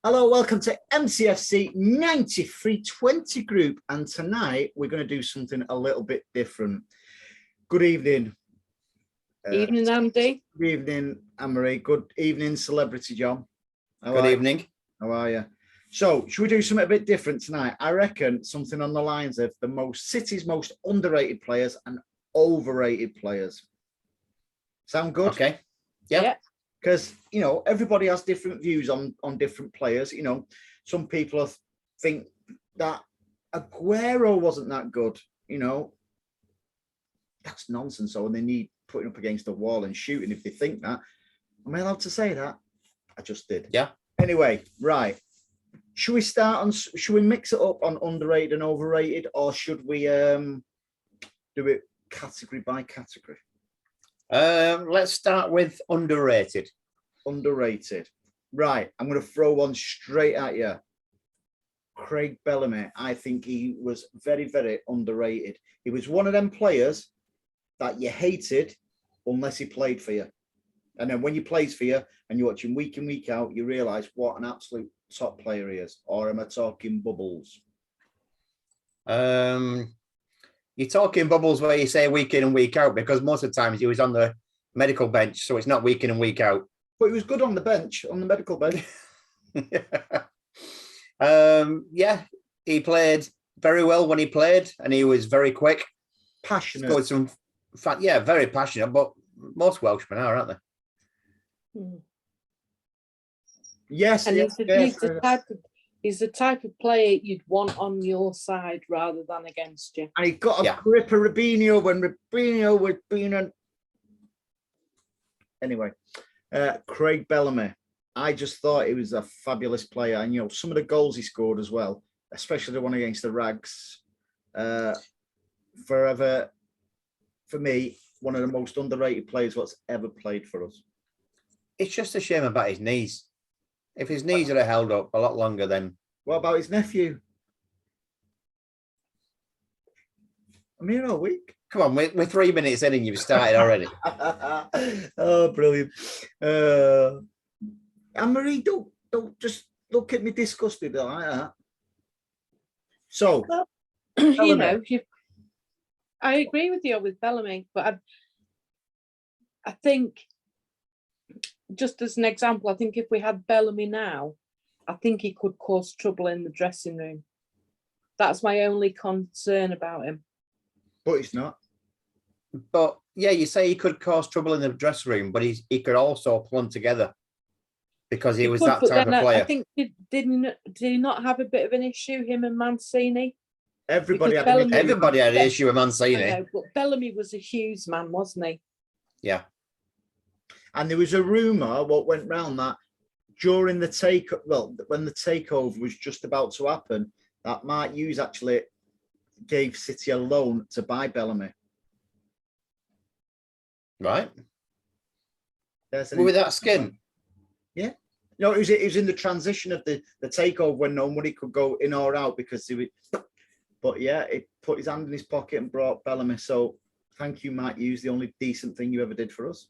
Hello, welcome to MCFC 9320 group. And tonight we're going to do something a little bit different. Good evening. Evening, Andy. Good evening, Anne-Marie. Good evening, Celebrity John. Good evening. How are you? So, should we do something a bit different tonight? I reckon something on the lines of City's most underrated players and overrated players. Sound good? Okay. Yeah. Because, you know, everybody has different views on different players. You know, some people think that Aguero wasn't that good. You know, that's nonsense. So, when they need putting up against the wall and shooting, if they think that, am I allowed to say that? I just did. Yeah. Anyway, right. Should we start on? Should we mix it up on underrated and overrated, or should we do it category by category? Let's start with underrated. Underrated. Right. I'm going to throw one straight at you. Craig Bellamy. I think he was very, very underrated. He was one of them players that you hated unless he played for you. And then when he plays for you and you watch him week in, week out, you realise what an absolute top player he is. Or am I talking bubbles? You're talking bubbles where you say week in and week out, because most of the times he was on the medical bench, so it's not week in and week out. But he was good on the bench, on the medical bench. Yeah, he played very well when he played, and he was very quick. Passionate. Scored some yeah, very passionate, but most Welshmen are, aren't they? Yes, and yes, he's the type of player you'd want on your side rather than against you. And he got a grip of Robinho when Robinho was being a... Anyway, Craig Bellamy. I just thought he was a fabulous player. And, you know, some of the goals he scored as well, especially the one against the Rags. Forever, for me, one of the most underrated players what's ever played for us. It's just a shame about his knees. If his knees had held up a lot longer, then... What about his nephew? I'm here all week. Come on, we're 3 minutes in and you've started already. Oh, brilliant. Anne-Marie, don't just look at me disgusted like that. So, well, you know, I agree with you with Bellamy, but I think, just as an example, I think if we had Bellamy now, I think he could cause trouble in the dressing room. That's my only concern about him. But he's not. But yeah, you say he could cause trouble in the dressing room, but he could also plumb together because he was that type of player. I think did he not have a bit of an issue, him and Mancini? Everybody had an issue with Mancini. I know, but Bellamy was a Hughes man, wasn't he? Yeah. And there was a rumour what went round that during the when the takeover was just about to happen, that Mark Hughes actually gave City a loan to buy Bellamy. Right. With that skin. Yeah. No, it was in the transition of the takeover when nobody could go in or out because he would. But yeah, he put his hand in his pocket and brought Bellamy. So thank you, Mark Hughes. The only decent thing you ever did for us,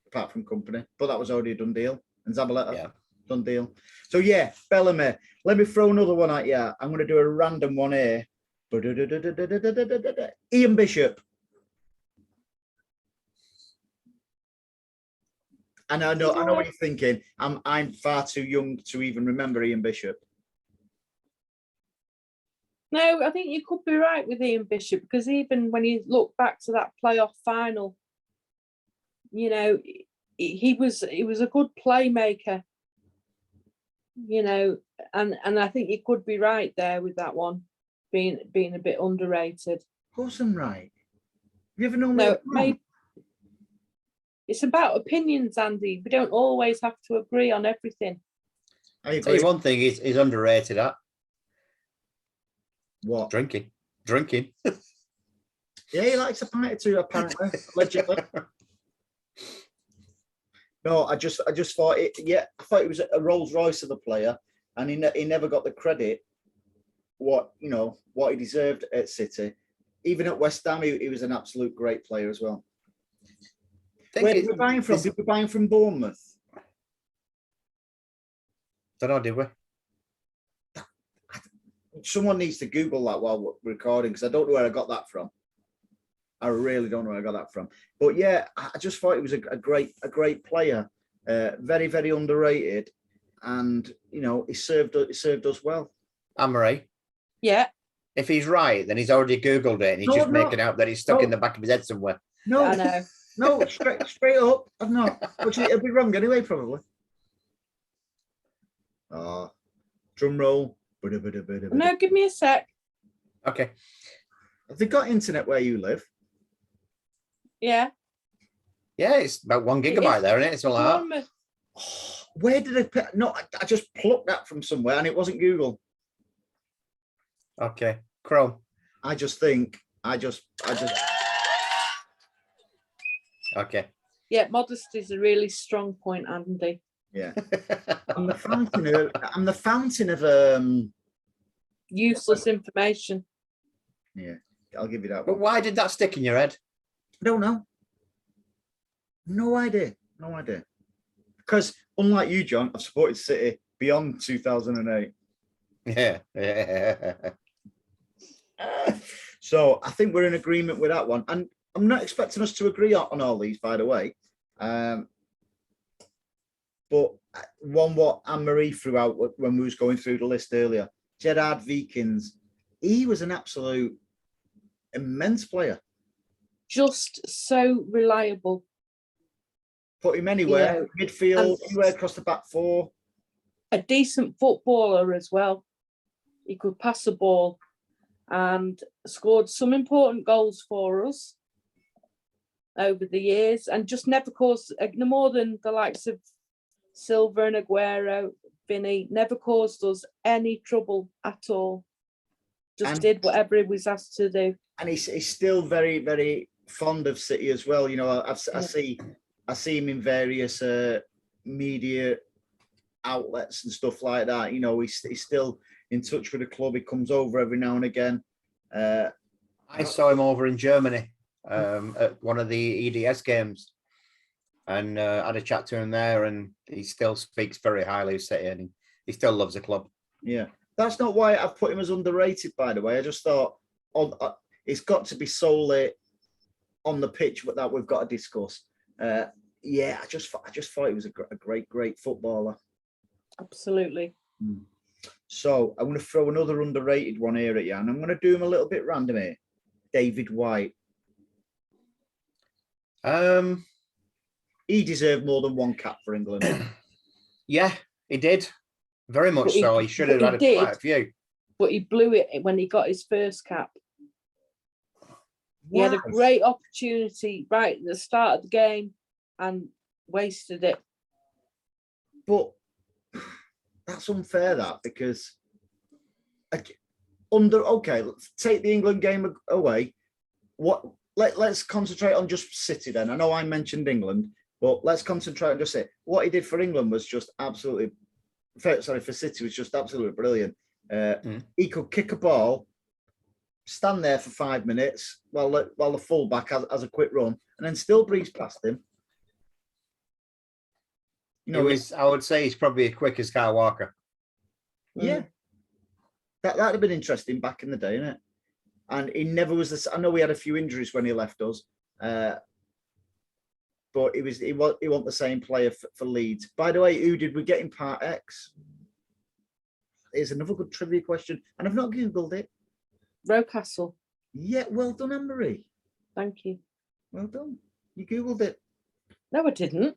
apart from company. But that was already a done deal. And Zabaleta, done deal. So yeah, Bellamy. Let me throw another one at you. I'm going to do a random one here. Ian Bishop. And I know what you're thinking. I'm far too young to even remember Ian Bishop. No, I think you could be right with Ian Bishop, because even when you look back to that playoff final, you know, he was a good playmaker, you know, and I think you could be right there with that one being a bit underrated. Of course I'm right. Have you ever known me? No, it's about opinions, Andy. We don't always have to agree on everything. I'll tell you one thing is underrated at. What? Drinking. Yeah, he likes a pint or two, apparently, allegedly. No, I just thought it. Yeah, I thought it was a Rolls Royce of a player, and he never got the credit what he deserved at City. Even at West Ham, he was an absolute great player as well. Where did we buy him from? Did we buy him from Bournemouth? Don't know, did we? someone needs to Google that while we're recording because I don't know where I got that from. I really don't know where I got that from. But yeah, I just thought he was a great player. Very, very underrated. And, you know, he served us well. Anne-Marie, Yeah. if he's right, then he's already Googled it and he's No, just no. making out that he's stuck in the back of his head somewhere. No, I know. no, straight up. I've not. Which it'll be wrong anyway, probably. Drum roll. No, give me a sec. Okay. Have they got internet where you live? Yeah. Yeah, it's about 1 gigabyte there, isn't it? It's all like that. Bournemouth. Oh, where did I put? No, I just plucked that from somewhere and it wasn't Google. Okay. Chrome. I just think, Okay. Yeah, modesty is a really strong point, Andy. yeah. I'm the fountain of Useless information. yeah, I'll give you that But one. why did that stick in your head? I don't know. No idea. Because unlike you, John, I've supported City beyond 2008. Yeah. So I think we're in agreement with that one. And I'm not expecting us to agree on all these, by the way. But what Anne-Marie threw out when we was going through the list earlier, Gerard Vikings, he was an absolute immense player. Just so reliable. Put him anywhere, midfield, anywhere across the back four. A decent footballer as well. He could pass the ball and scored some important goals for us over the years and just never caused, no more than the likes of Silva and Aguero, Vinny, never caused us any trouble at all. Just did whatever he was asked to do. And he's still very, very fond of City as well. You know, I see him in various media outlets and stuff like that. You know, he's still in touch with the club. He comes over every now and again. I saw him over in Germany at one of the EDS games and had a chat to him there, and he still speaks very highly of City and he still loves the club. Yeah, that's not why I've put him as underrated, by the way. I just thought it's got to be solely on the pitch that we've got to discuss. Yeah, I just thought he was a great footballer. Absolutely. So I'm going to throw another underrated one here at you, and I'm going to do him a little bit random here. David White. He deserved more than one cap for England. Yeah, he did. Very much so. He should have had quite a few. But he blew it when he got his first cap. He had a great opportunity right at the start of the game and wasted it. But that's unfair, because take the England game away. Let's concentrate on just City then. I know I mentioned England, but let's concentrate on just City. What he did for England was just absolutely, for City was just absolutely brilliant. He could kick a ball, stand there for 5 minutes while the fullback has a quick run, and then still breeze past him. You know, I would say he's probably as quick as Kyle Walker. Yeah, that'd have been interesting back in the day, innit? And he never was this. I know he had a few injuries when he left us, but he wasn't the same player for Leeds. By the way, who did we get in Part X? Here's another good trivia question, and I've not googled it. Rocastle. Yeah, well done, Anne-Marie. Thank you. Well done. You googled it. No, I didn't.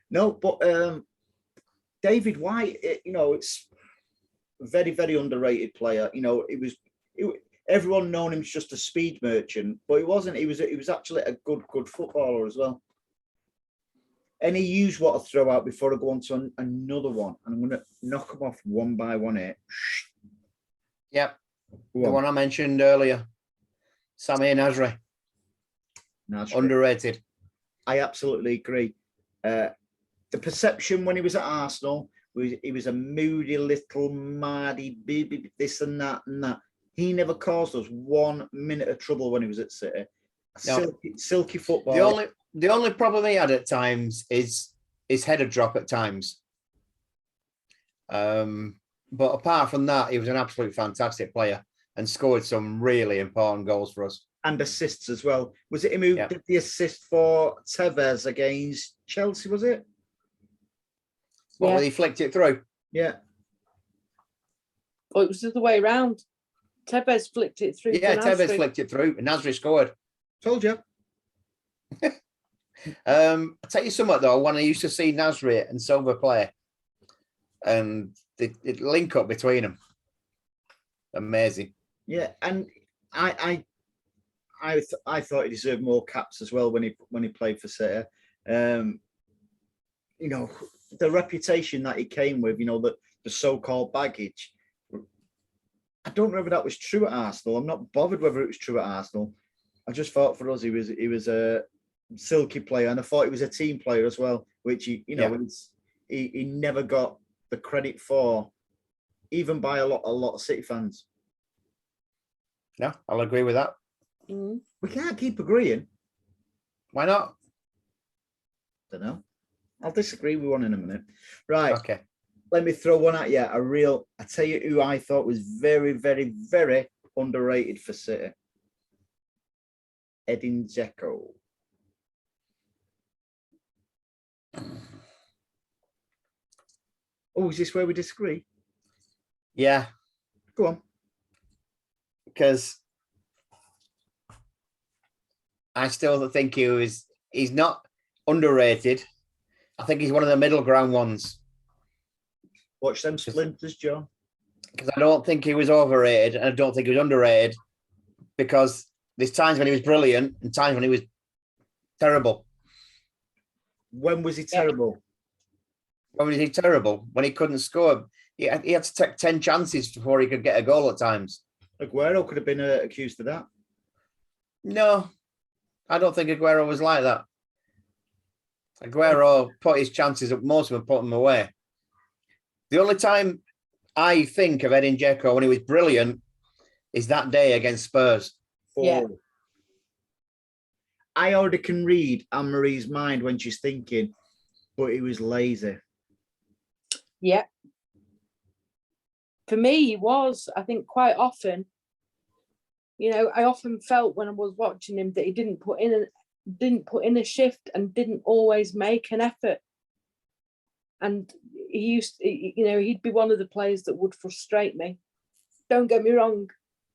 No, but David White, it's very, very underrated player. You know, everyone known him as just a speed merchant, but he wasn't. He was actually a good footballer as well. Any use what I throw out before I go on to another one, and I'm going to knock them off one by one here. Yep, the one I mentioned earlier, Samir Nasri. Underrated. I absolutely agree. The perception when he was at Arsenal, he was a moody little mardy baby, this and that and that. He never caused us 1 minute of trouble when he was at City. Silky football. The only problem he had at times is his header drop at times. But But apart from that, he was an absolute fantastic player and scored some really important goals for us. And assists as well. Was it him who did the assist for Tevez against Chelsea, was it? What, when he flicked it through? Yeah. Oh, it was the other way around. Tevez flicked it through. Yeah, Tevez flicked it through and Nasri scored. Told you. I'll tell you something though, when I used to see Nasri and Silva play, and the link up between them, amazing. Yeah, and I thought he deserved more caps as well when he played for City. You know, the reputation that he came with, you know, the so-called baggage. I don't know whether that was true at Arsenal. I'm not bothered whether it was true at Arsenal. I just thought for us he was a silky player, and I thought he was a team player as well, which he never got the credit for, even by a lot of City fans. No, I'll agree with that. Mm. We can't keep agreeing. Why not? Don't know. I'll disagree with one in a minute. Right. Okay. Let me throw one at you. I tell you who I thought was very, very, very underrated for City. Edin Dzeko. Oh, is this where we disagree? Yeah. Go on. Because I still think he's not underrated. I think he's one of the middle ground ones. Watch them splinters, John. Because I don't think he was overrated and I don't think he was underrated, because there's times when he was brilliant and times when he was terrible. When was he terrible? When was he terrible? When he couldn't score. He had to take 10 chances before he could get a goal at times. Aguero could have been accused of that. No, I don't think Aguero was like that. Aguero put his chances up, most of them put them away. The only time I think of Edin Dzeko when he was brilliant is that day against Spurs. Yeah. I already can read Anne-Marie's mind when she's thinking, but he was lazy. Yeah. For me, he was, I think, quite often, you know, I often felt when I was watching him that he didn't put in a shift and didn't always make an effort. And he'd be one of the players that would frustrate me. Don't get me wrong,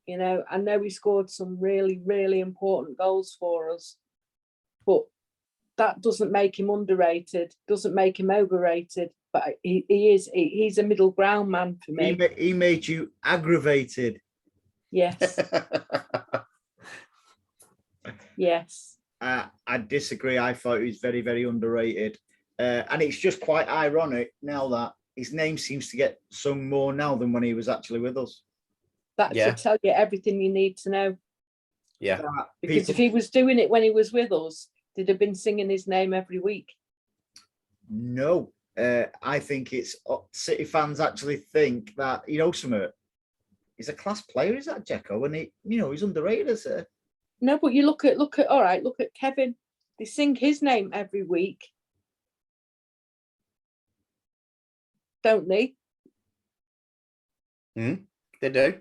you know, I know he scored some really, really important goals for us, but that doesn't make him underrated, doesn't make him overrated, but he's a middle ground man for me. He made you aggravated. Yes. Yes. I disagree. I thought he was very, very underrated. And it's just quite ironic now that his name seems to get sung more now than when he was actually with us. That should tell you everything you need to know. Yeah. Because if he was doing it when he was with us, they'd have been singing his name every week. No. I think it's City fans actually think that, you know, something. He's a class player, is that Dzeko? And he's underrated as a... No, but you look at Kevin. They sing his name every week. Don't they? They do.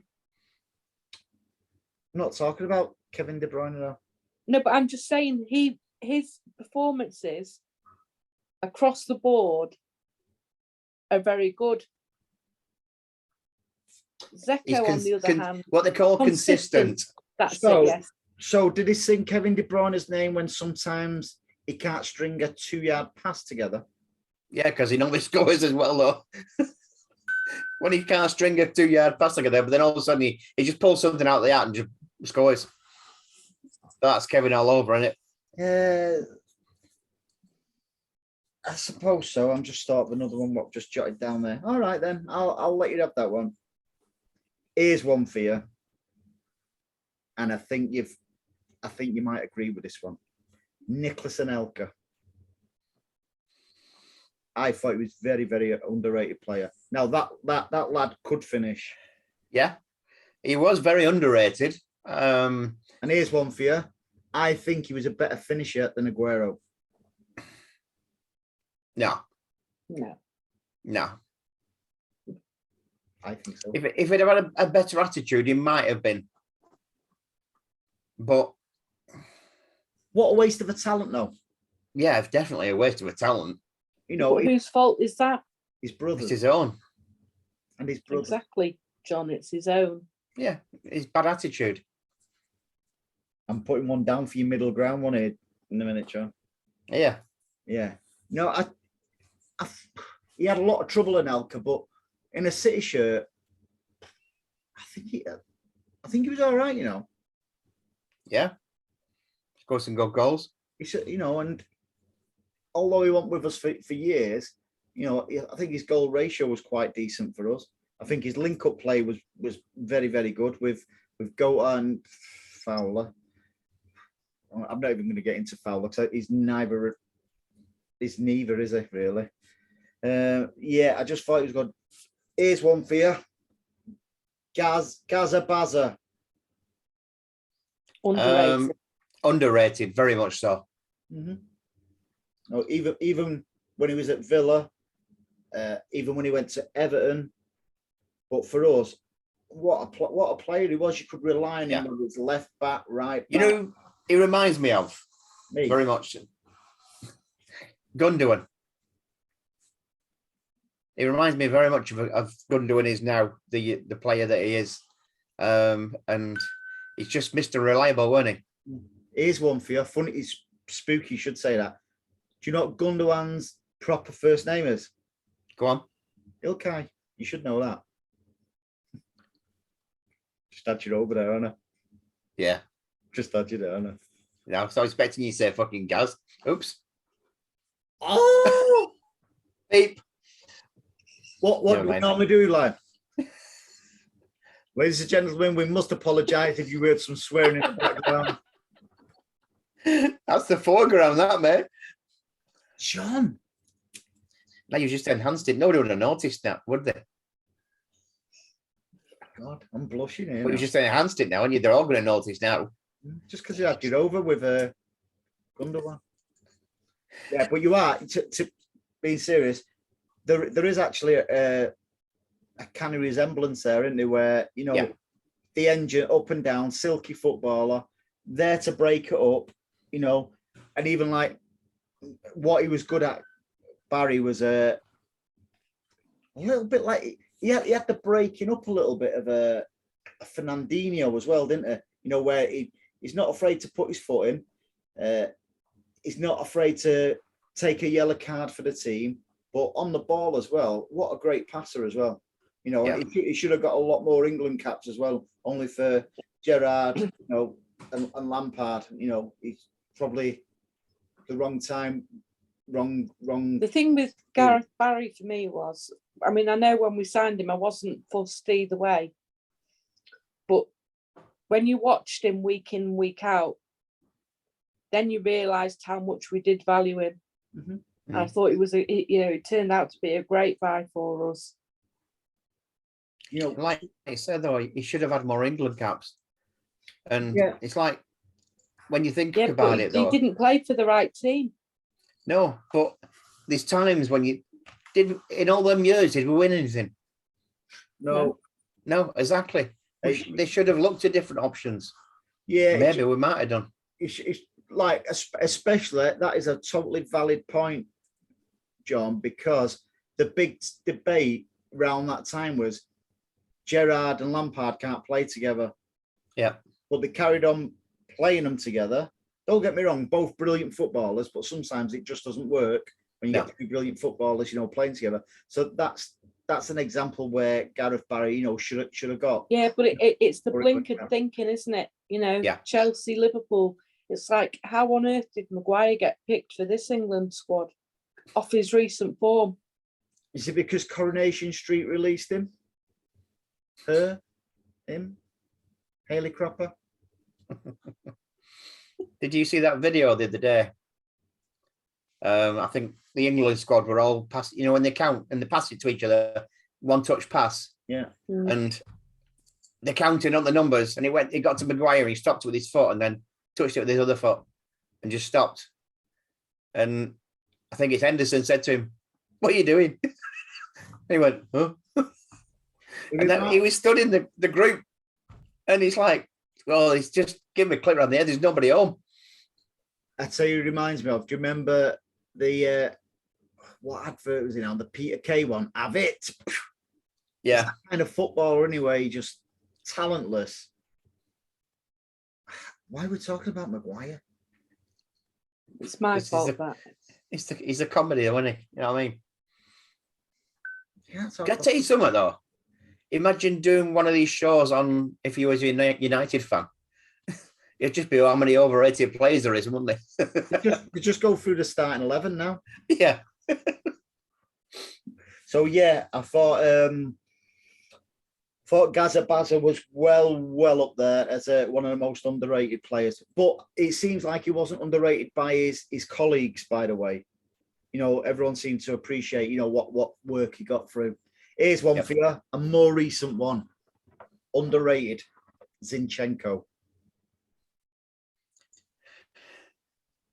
I'm not talking about Kevin De Bruyne now. No, but I'm just saying his performances across the board are very good. Dzeko, on the other hand, what they call consistent. That's it, yes. So did he sing Kevin De Bruyne's name when sometimes he can't string a 2-yard pass together? Yeah, because he normally scores as well, though. When he can't string a 2-yard pass together, but then all of a sudden he just pulls something out of the hat and just scores. That's Kevin all over, isn't it? I suppose so. I'm just starting another one. What just jotted down there? All right, then I'll let you have that one. Here's one for you, and I think you might agree with this one. Nicholas Anelka. I thought he was very, very underrated player. Now that lad could finish. Yeah, he was very underrated. And here's one for you. I think he was a better finisher than Aguero. No. No. No. I think so. If he'd have had a better attitude, he might have been. But What a waste of a talent, though. yeah, it's definitely a waste of a talent. You know, But whose fault is that? his brother It's his own. and his brother. Exactly, John. It's his own. Yeah, his bad attitude. I'm putting one down for your middle ground one here in a minute, John. Yeah. Yeah. No, he had a lot of trouble in Elka, but in a City shirt, I think he was all right, you know. Yeah. Scored some good goals. He said, you know, and although he went with us for years, you know, I think his goal ratio was quite decent for us. I think his link-up play was very, very good with Gota and Fowler. I'm not even going to get into Fowler because he's neither, is he, really? Yeah, I just thought he was good. Here's one for you. Gaza Baza. Underrated. Underrated, very much so. Mm-hmm. Oh, even when he was at Villa, even when he went to Everton. But for us, what a player he was. You could rely on him with his left back, right back. You know, he reminds me of Me. very much Gundogan. He reminds me very much of Gundogan is now the player that he is, and he's just Mr. Reliable, wasn't he? Here's one for you. Funny, it's spooky. You should say that. Do you know what Gundogan's proper first name is? Go on. Ilkay. You should know that. Just had you over there, Anna. Yeah. Just had you there, Anna. No, so I was expecting you to say fucking Gaz. Oops. Oh! Beep. What do we normally do, like? Ladies and gentlemen, we must apologise if you heard some swearing in the background. That's the foreground, that, mate. John. Now you just enhanced it. Nobody would have noticed that, would they? God, I'm blushing here. But you just enhanced it now, and they're all going to notice now. Just because you had it over with Gundogan. Yeah, but you are, to being serious, there is actually a kind of resemblance there, isn't there, where, you know, the engine up and down, silky footballer, there to break it up, you know, and even like what he was good at, Barry, was a little bit like, he had the breaking up a little bit of a Fernandinho as well, didn't he? You know, where he's not afraid to put his foot in. He's not afraid to take a yellow card for the team, but on the ball as well. What a great passer as well. You know, he should have got a lot more England caps as well, only for Gerrard, you know, and Lampard. You know, he's probably the wrong time, wrong. The thing with Gareth Barry for me was, I mean, I know when we signed him, I wasn't fussed either way, but when you watched him week in, week out, then you realised how much we did value him. Mm-hmm. And I thought it turned out to be a great buy for us. You know, like I said, though, he should have had more England caps. And it's like, when you think about it, though, he didn't play for the right team. No, but there's times when you didn't, in all them years, did we win anything? No, exactly. They should have looked at different options. Yeah, maybe we might have done. It's like, especially, that is a totally valid point, John, because the big debate around that time was Gerrard and Lampard can't play together. Yeah. But they carried on playing them together. Don't get me wrong, both brilliant footballers, but sometimes it just doesn't work when you get two brilliant footballers, you know, playing together. So that's an example where Gareth Barry, you know, should have got. Yeah, but it's the blinkered thinking, isn't it? You know, Chelsea, Liverpool. It's like, how on earth did Maguire get picked for this England squad off his recent form? Is it because Coronation Street released him? Him? Hayley Cropper? Did you see that video the other day? I think the England squad were all pass, you know, when they count and they pass it to each other, one touch pass. Yeah. And they're counting on the numbers, and he got to Maguire, he stopped with his foot and then touched it with his other foot and just stopped. And I think it's Henderson said to him, "What are you doing?" He went, "Huh?" And then he was stood in the group, and he's like, well, he's just giving me a clip around the head. There's nobody home. I tell you, it reminds me of, do you remember the, what advert was it on? The Peter Kay one? Have it. Yeah. That kind of footballer anyway, just talentless. Why are we talking about Maguire? It's my fault that. He's a comedy, isn't he? You know what I mean? Can I tell you something, though? Imagine doing one of these shows on, if you was a United fan. It'd just be how many overrated players there is, wouldn't it? We just go through the starting 11 now. Yeah. So yeah, I thought Gaza Baza was well up there as one of the most underrated players. But it seems like he wasn't underrated by his colleagues, by the way. You know, everyone seemed to appreciate, you know, what work he got through. Here's one for you, a more recent one. Underrated, Zinchenko.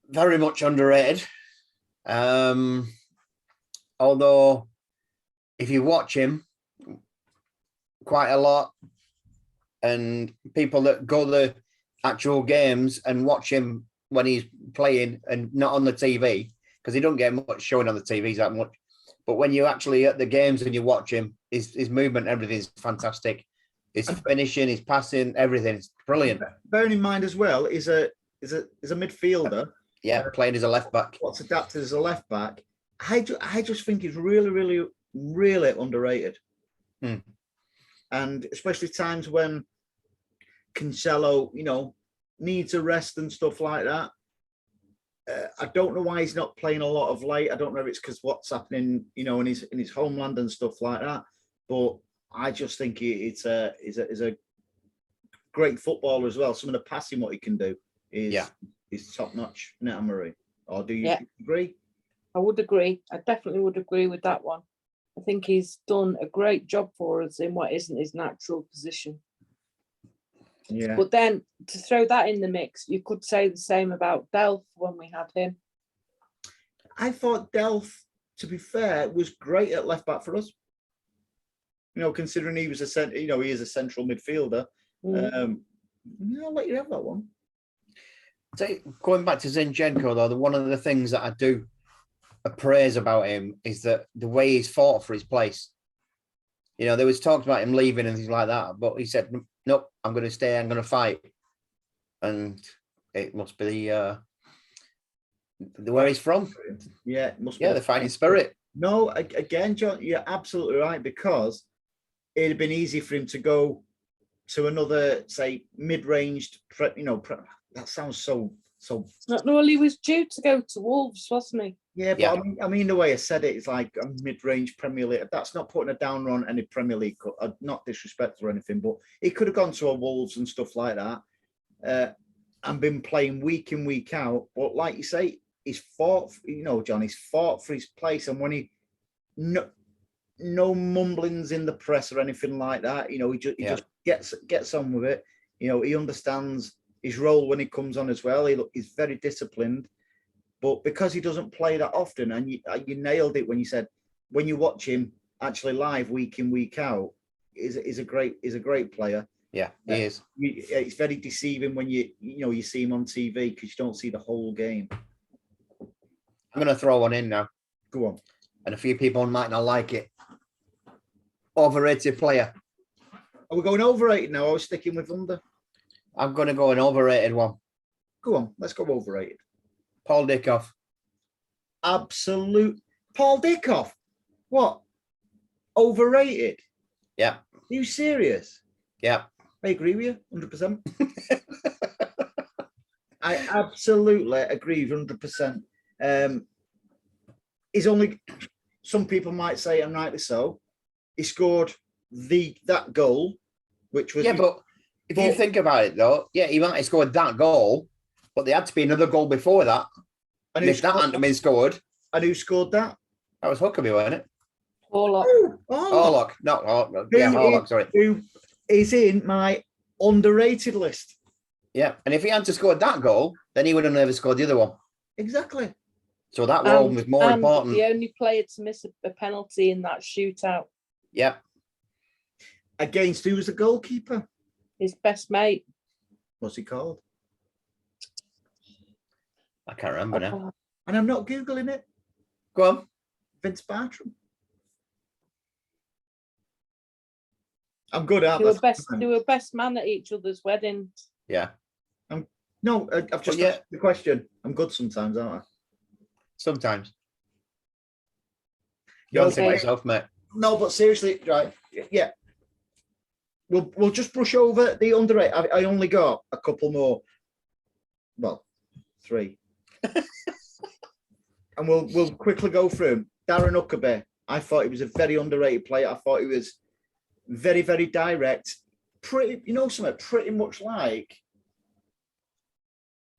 Very much underrated. Although, if you watch him quite a lot, and people that go to the actual games and watch him when he's playing and not on the TV, because he don't get much showing on the TVs that much. But when you actually at the games and you watch him, his movement, everything's fantastic. His finishing, his passing, everything's brilliant. Bearing in mind as well, is a midfielder. Yeah, playing as a left back. What's adapted as a left back. I just think he's really underrated. And especially times when Cancelo, you know, needs a rest and stuff like that. I don't know why he's not playing a lot of late. I don't know if it's because what's happening, you know, in his homeland and stuff like that. But I just think he's a great footballer as well. Some of the passing, what he can do is top notch. Marie, or do you agree? I would agree. I definitely would agree with that one. I think he's done a great job for us in what isn't his natural position. Yeah. But then to throw that in the mix, you could say the same about Delph when we had him. I thought Delph, to be fair, was great at left back for us. You know, considering he was he is a central midfielder. I'll let you have that one. So going back to Zinchenko, though, one of the things that I do praise about him is that the way he's fought for his place. You know, there was talks about him leaving and things like that, but he said, "Nope, I'm going to stay. I'm going to fight." And it must be the where he's from. Yeah, it must be the fighting spirit. No, again, John, you're absolutely right, because it'd have been easy for him to go to another, say, mid-ranged. That sounds so. Well, he was due to go to Wolves, wasn't he? Yeah, but I mean, the way I said it, it's like a mid-range Premier League. That's not putting a downer on any Premier League, not disrespectful or anything, but he could have gone to a Wolves and stuff like that, and been playing week in, week out. But like you say, he's fought, John, he's fought for his place. And when he, no mumblings in the press or anything like that, he just gets on with it. You know, he understands his role when he comes on as well. He's very disciplined. But because he doesn't play that often, and you nailed it when you said, when you watch him actually live week in, week out, is a great player. Yeah, he is. It's very deceiving when you see him on TV because you don't see the whole game. I'm going to throw one in now. Go on. And a few people might not like it. Overrated player. Are we going overrated now? I was sticking with under. I'm going to go an overrated one. Go on, let's go overrated. Paul Dickoff. Absolute. Paul Dickoff? What? Overrated? Yeah. Are you serious? Yeah. I agree with you, 100%. I absolutely agree with 100%. He's only, some people might say, and rightly so, he scored that goal, which was... Yeah, but if you think about it, though, he might have scored that goal, but there had to be another goal before that. And if that hadn't been scored... And who scored that? That was Huckabee, wasn't it? Horlock. Not Horlock. Yeah, Horlock, sorry. Who is in my underrated list. Yeah, and if he hadn't scored that goal, then he would have never scored the other one. Exactly. So that one was more important. The only player to miss a penalty in that shootout. Yeah. Against who was the goalkeeper? His best mate. What's he called? I can't remember now. Oh, And I'm not Googling it. Go on. Vince Bartram. I'm good at they were best man at each other's weddings. Yeah. No, I've just yeah. asked the question. I'm good sometimes, aren't I? Sometimes. No, Don't think Okay. myself, mate. No, but seriously, right? Yeah. We'll just brush over the underrated. I only got a couple more. Well, 3. And we'll quickly go through them. Darren Huckabee. I thought he was a very underrated player. I thought he was very, very direct. Pretty much like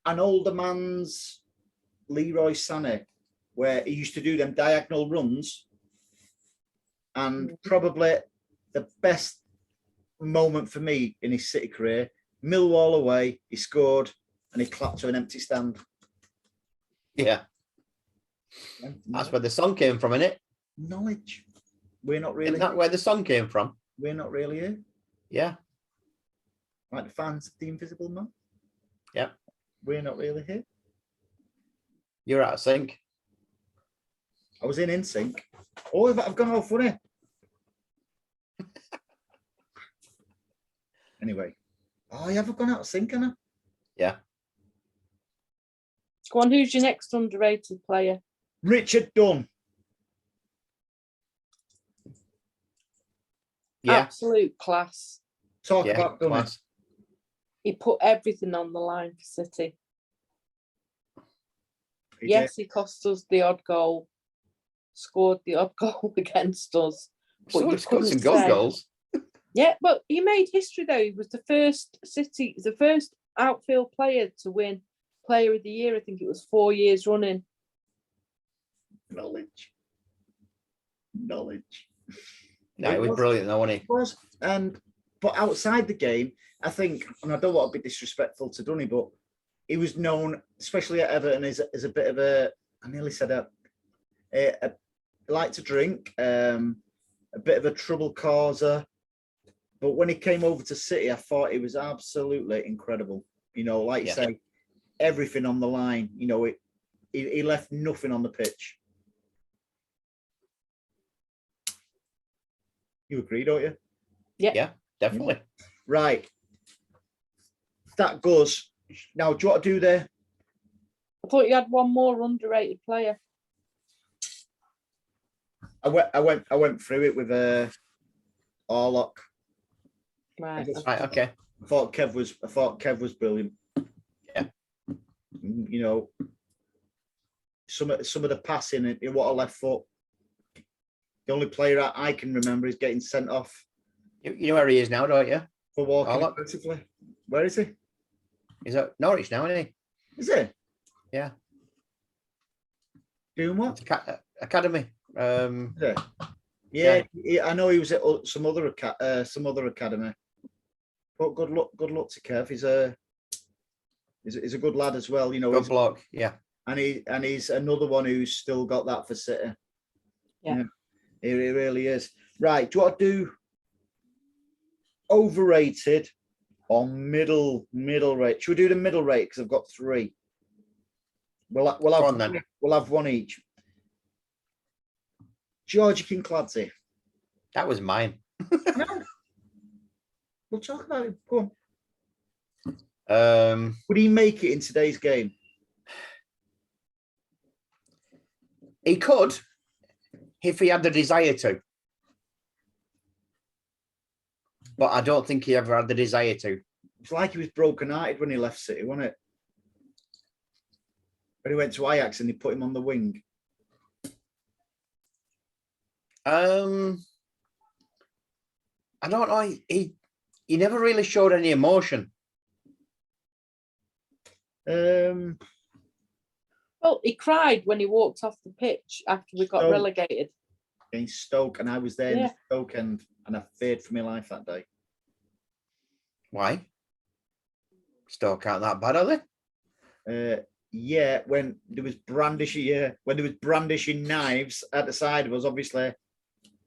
an older man's Leroy Sané, where he used to do them diagonal runs. And probably the best moment for me in his City career, Millwall away, he scored and he clapped to an empty stand. Yeah. That's where the song came from, innit? Knowledge. We're not really. Isn't that where the song came from? We're not really here. Yeah. Like the fans of the Invisible Man. Yeah. We're not really here. You're out of sync. I was in sync. Oh, I've gone all funny. Anyway. Oh, yeah, I've gone out of sync, haven't I? Yeah. Go on, who's your next underrated player? Richard Dunn. Yeah. Absolute class. Talk Yeah. about Dunn. Class. He put everything on the line for City. He Yes, he cost us the odd goal, scored the odd goal against us. But So you it's got some couldn't goal say- goals. Yeah, but he made history though. He was the first outfield player to win Player of the Year. I think it was 4 years running. Knowledge. Knowledge. No, It it was was- brilliant, though, wasn't It was, but outside the game, I think, and I don't want to be disrespectful to Dunny, but he was known, especially at Everton, as a bit of a, I nearly said a like to drink, a bit of a trouble causer. But when he came over to City, I thought he was absolutely incredible. You know, like you Yeah. say, everything on the line. You know, he left nothing on the pitch. You agree, don't you? he? Yeah, definitely. Right. That goes. Now, do you want to do the? I thought you had one more underrated player. I went through it with Orlock. Right. Right, okay. I thought Kev was brilliant. Yeah. You know, some of the passing and what a left foot. The only player I can remember is getting sent off You know where he is now, don't you? for walking Orlock? aggressively. Where is he? He's at Norwich now, isn't he? Is he? Yeah. Doing what? Academy. Is he? Yeah, I know he was at some other academy. But good luck to Kev. He's a good lad as well. You know, Good bloke. Yeah. and he's another one who's still got that for City. Yeah. He really is. Right. Do you want to do overrated or middle rate? Should we do the middle rate? Because I've got 3. We'll Go on, then. have one each. Georgie Kincladze. That was mine. No. We'll talk about it. Go on. Would he make it in today's game? He could, if he had the desire to. But I don't think he ever had the desire to. It's like he was broken-hearted when he left City, wasn't it? When he went to Ajax and they put him on the wing. I don't know. He never really showed any emotion. Well, he cried when he walked off the pitch after we got So- relegated. Against Stoke, and I was there in Yeah. the Stoke end, and I feared for my life that day. Why? Stoke aren't that bad, are they? Yeah, when there was brandishing knives at the side of us, obviously,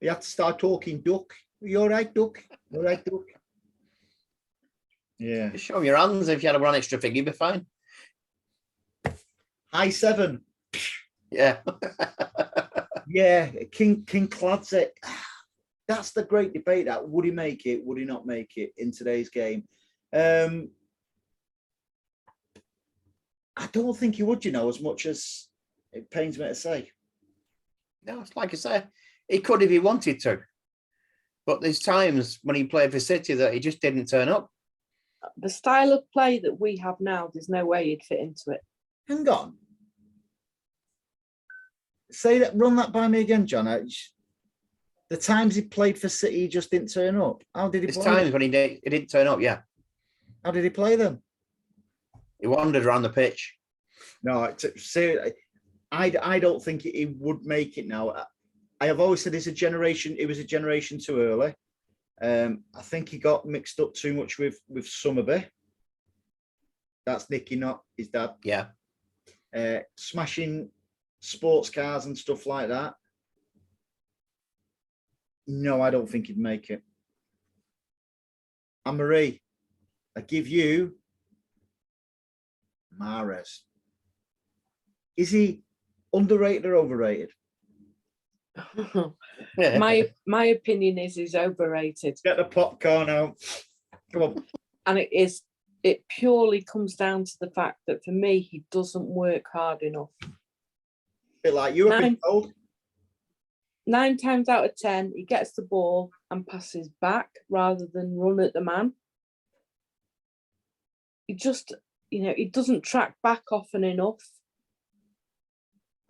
we had to start talking duck. You're right, Duck. You're right, Duck. Yeah. Just show him your hands. If you had one extra figure, you'd be fine. High 7. Yeah. Yeah, King Cladset. That's the great debate. That would he make it? Would he not make it in today's game? I don't think he would. As much as it pains me to say. No, it's like I say, he could if he wanted to. But there's times when he played for City that he just didn't turn up. The style of play that we have now, there's no way he'd fit into it. Hang on. Say that. Run that by me again, John. The times he played for City, he just didn't turn up. How did he There's play times them? when he didn't turn up, yeah. How did he play them? He wandered around the pitch. No, I don't think he would make it now. I have always said it was a generation too early. I think he got mixed up too much with Summerby. That's Nicky, not his dad. Yeah. Smashing sports cars and stuff like that. No, I don't think he'd make it. Anne-Marie, I give you Mahrez. Is he underrated or overrated? My opinion is he's overrated. Get the popcorn out. Come on. And it purely comes down to the fact that for me, he doesn't work hard enough. Bit like you have been told. 9 times out of 10, he gets the ball and passes back rather than run at the man. He just, he doesn't track back often enough.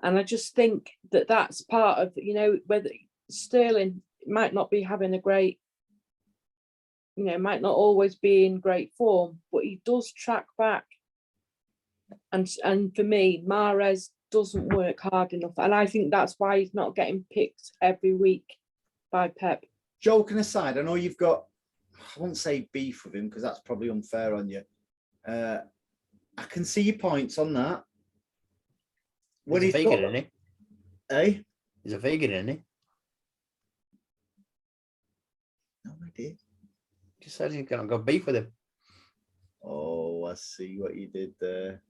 And I just think that that's part of, whether Sterling might not be having a great, might not always be in great form, but he does track back. And for me, Mahrez doesn't work hard enough. And I think that's why he's not getting picked every week by Pep. Joking aside, I know you've got, I won't say beef with him because that's probably unfair on you. I can see your points on that. When he's a vegan, isn't he? Eh? He's a vegan, isn't he? No idea. Just said he's gonna go beef with him. Oh, I see what you did there.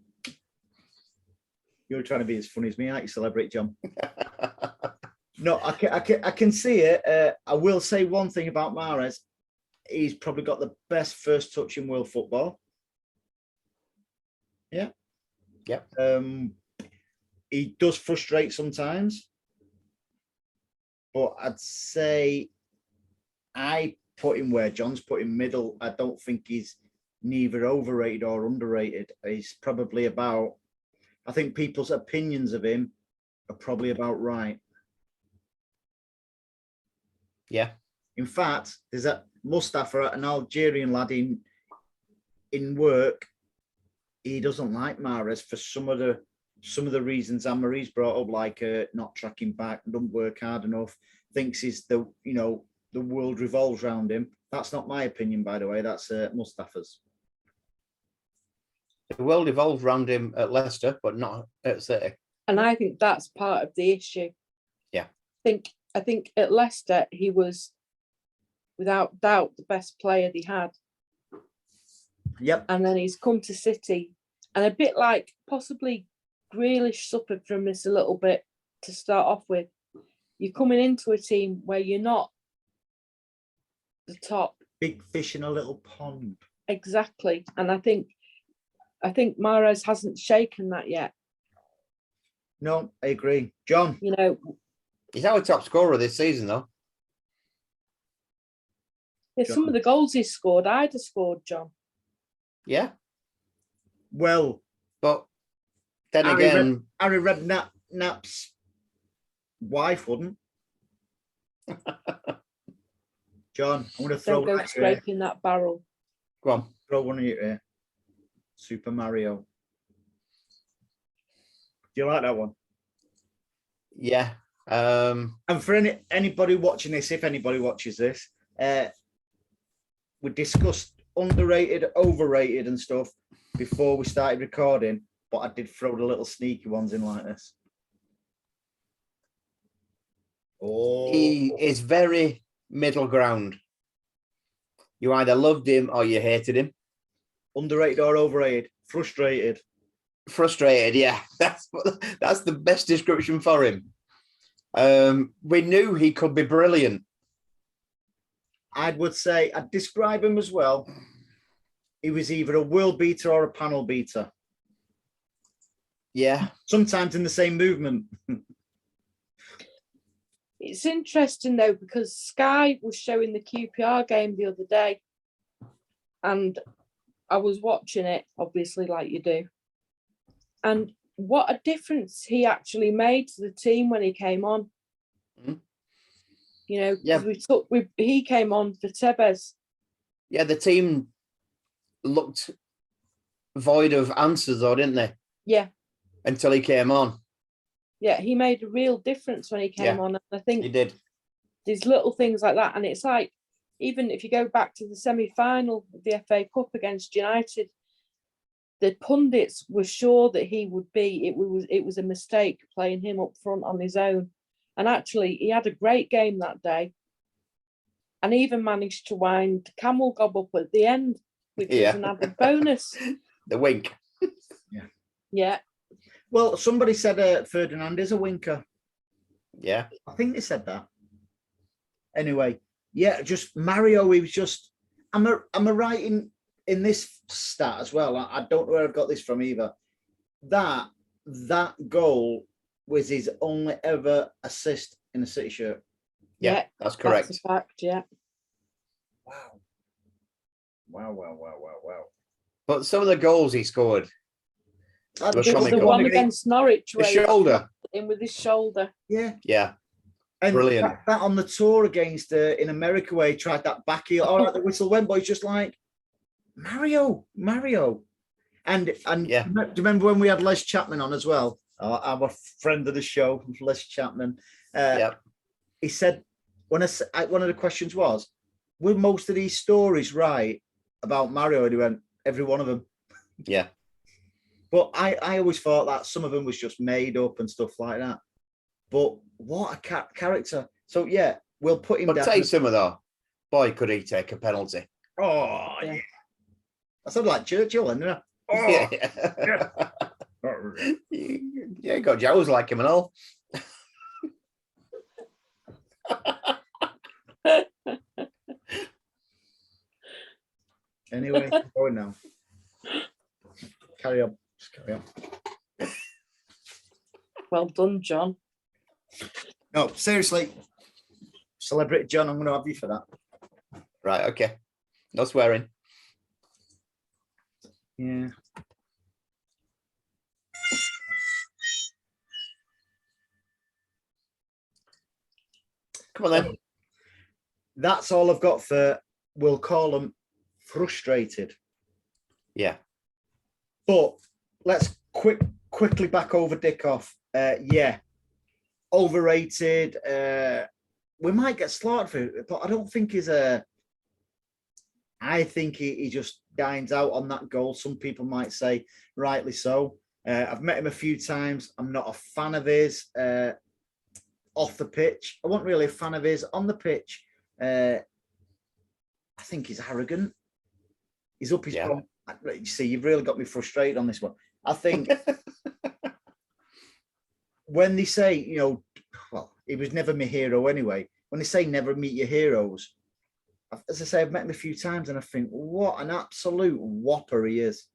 You're trying to be as funny as me, aren't you, Celebrity John? No, I can see it. I will say one thing about Mahrez. He's probably got the best first touch in world football. Yeah. Yep. He does frustrate sometimes. But I'd say I put him where John's put him middle. I don't think he's neither overrated or underrated. He's probably about, I think people's opinions of him are probably about right. Yeah. In fact, there's a Mustafa, an Algerian lad in work. He doesn't like Mahrez for some of the reasons Anne-Marie's brought up, like not tracking back, don't work hard enough, thinks he's the world revolves around him. That's not my opinion, by the way. That's Mustafa's. The world evolved around him at Leicester, but not at City. And I think that's part of the issue. Yeah. I think at Leicester, he was, without doubt, the best player they had. Yep. And then he's come to City. And a bit like possibly Grealish suffered from this a little bit to start off with. You're coming into a team where you're not the top. Big fish in a little pond. Exactly. And I think Mahrez hasn't shaken that yet. No, I agree. John? He's our top scorer this season, though. Yeah, some of the goals he's scored, I'd have scored, John. Yeah. Well, but then again, Harry Redknapp's wife wouldn't. John, I'm going to throw Don't go scraping that barrel. Go on. Throw one of you here. Super Mario. Do you like that one? Yeah. And for anybody watching this, if anybody watches this, we discussed underrated, overrated and stuff before we started recording, but I did throw the little sneaky ones in like this. Oh. He is very, middle ground. You either loved him or you hated him. Underrated or overrated? Frustrated. Frustrated, yeah. That's the best description for him. We knew he could be brilliant. I would say I'd describe him as well. He was either a world beater or a panel beater. Yeah. Sometimes in the same movement. It's interesting though, because Sky was showing the QPR game the other day, and I was watching it, obviously, like you do. And what a difference he actually made to the team when he came on. Mhm. You know, Yeah. he came on for Tevez. Yeah, the team looked void of answers, though, didn't they? Yeah. Until he came on. Yeah, he made a real difference when he came on. And I think He did. these little things like that. And it's like, even if you go back to the semi-final of the FA Cup against United, the pundits were sure that he would be, it was a mistake playing him up front on his own. And actually, he had a great game that day. And even managed to wind Camel Gob up at the end, which was an added bonus. The wink. Yeah. Well, somebody said Ferdinand is a winker. Yeah. I think they said that. Anyway, yeah, just Mario, he was just, am I right in this stat as well? I don't know where I've got this from either. That goal was his only ever assist in a City shirt. Yeah, that's correct. That's a fact, yeah. Wow. Wow. But some of the goals he scored, The one against Norwich, the shoulder, in with his shoulder. Yeah. And brilliant. That on the tour against in America, where he tried that back heel. All right, the whistle went, but he's just like Mario. And yeah. Do you remember when we had Les Chapman on as well? Our friend of the show, Les Chapman. He said one of the questions was, were most of these stories right about Mario? And he went, every one of them. Yeah. But I always thought that some of them was just made up and stuff like that. But what a character. So, yeah, we'll put him down. But take some of that. Boy, could he take a penalty. Oh, yeah. I sounded like Churchill, didn't I? Oh, yeah, got jowls like him and all. Anyway, going now. Carry on. Just carry on. Well done, John. No, seriously. Celebrity John, I'm going to have you for that. Right, okay. No swearing. Yeah. Come on then. That's all I've got for, we'll call them frustrated. Yeah. But let's quickly back over Dickoff. Yeah. Overrated. We might get slaughtered for it, but I don't think he's I think he just dines out on that goal. Some people might say rightly so. I've met him a few times. I'm not a fan of his off the pitch. I wasn't really a fan of his on the pitch. I think he's arrogant. He's up his bum. You see, you've really got me frustrated on this one. I think when they say, well, he was never my hero anyway. When they say never meet your heroes, as I say, I've met him a few times and I think, what an absolute whopper he is.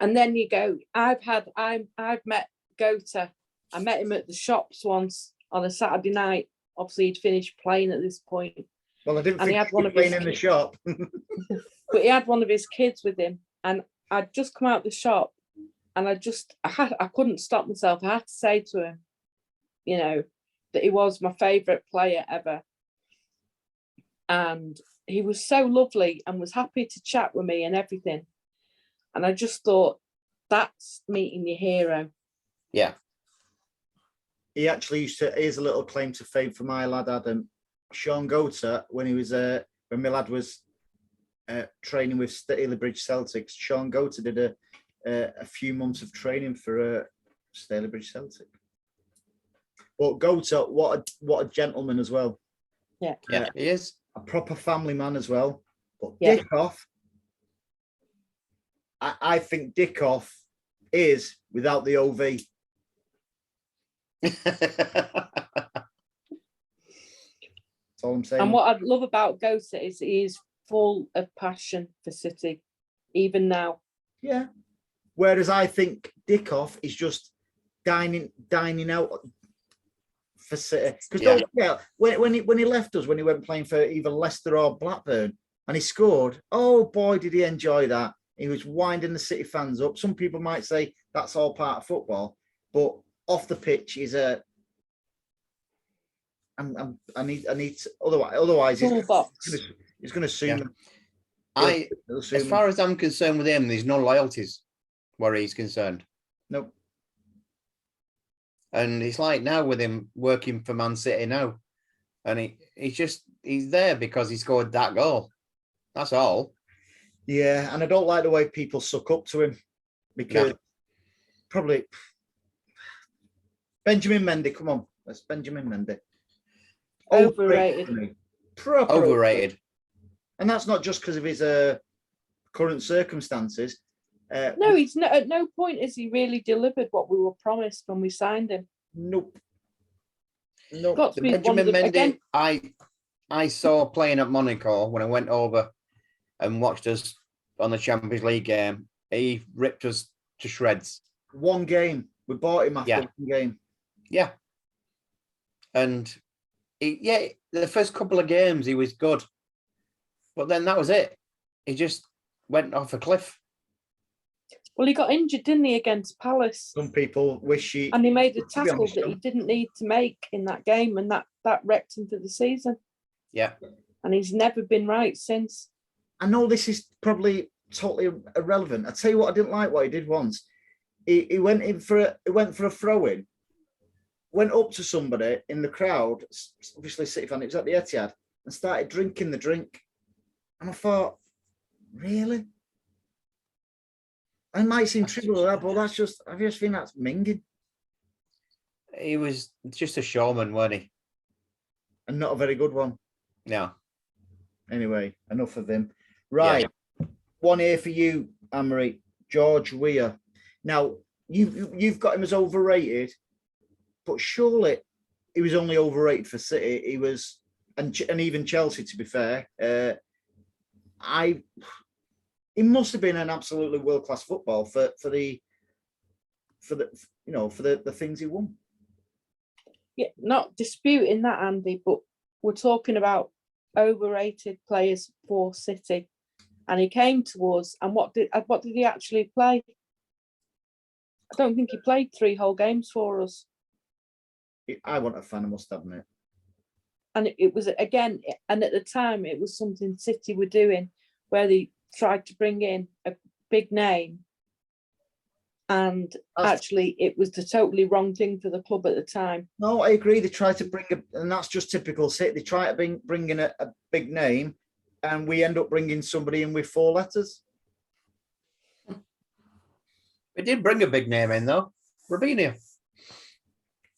And then you go, I've met Gota. I met him at the shops once on a Saturday night. Obviously, he'd finished playing at this point. Well, I didn't think he had one of playing in the shop. But he had one of his kids with him. And I'd just come out the shop and I couldn't stop myself. I had to say to him, that he was my favourite player ever. And he was so lovely and was happy to chat with me and everything. And I just thought, that's meeting your hero. Yeah. He actually here's a little claim to fame for my lad Adam. Sean Gota, when my lad was training with Stalybridge Celtics, Sean Gota did a few months of training for Stalybridge Celtic. But Gota, what a gentleman as well. Yeah, he is. A proper family man as well. But Yeah. Dickoff, I think Dickoff is without the OV. That's all I'm saying. And what I love about Gosa is he is full of passion for City, even now. Yeah. Whereas I think Dickoff is just dining out for City. Because when he left us, when he went playing for either Leicester or Blackburn, and he scored, oh boy, did he enjoy that. He was winding the City fans up. Some people might say that's all part of football, but off the pitch, he's a. I need otherwise he's going to sue me. As far as I'm concerned with him, there's no loyalties where he's concerned. Nope. And it's like now with him working for Man City now, and he's there because he scored that goal. That's all. Yeah, and I don't like the way people suck up to him because probably Benjamin Mendy. Come on, that's Benjamin Mendy. Overrated. Proper Overrated. And that's not just because of his current circumstances. No, he's at no point has he really delivered what we were promised when we signed him. Nope. Got to be Benjamin Mendy, again. I saw playing at Monaco when I went over and watched us on the Champions League game. He ripped us to shreds. One game. We bought him after one game. Yeah. And the first couple of games he was good. But then that was it. He just went off a cliff. Well, he got injured, didn't he, against Palace? Some people wish he... And he made a tackle that he didn't need to make in that game, and that wrecked him for the season. Yeah. And he's never been right since. I know this is probably totally irrelevant. I tell you what, I didn't like what he did once. He went for a throw-in, went up to somebody in the crowd, obviously City fan, it was at the Etihad, and started drinking the drink. And I thought, really? I might seem trivial, but I just think that's minging. He was just a showman, wasn't he? And not a very good one. No. Anyway, enough of him. Right. Yeah. One here for you, Anne-Marie. George Weah. Now, you've got him as overrated, but surely he was only overrated for City. He was, and even Chelsea, to be fair. He must have been an absolutely world-class football for the things he won. Yeah, not disputing that, Andy, but we're talking about overrated players for City, and he came to us. And what did he actually play? I don't think he played 3 whole games for us. I want a fan, I must admit. And it was again, and at the time, it was something City were doing where they tried to bring in a big name, and actually it was the totally wrong thing for the club at the time. No, I agree. They tried to bring and that's just typical City. They try to bring in a big name, and we end up bringing somebody in with 4 letters. We did bring a big name in though, Robinho.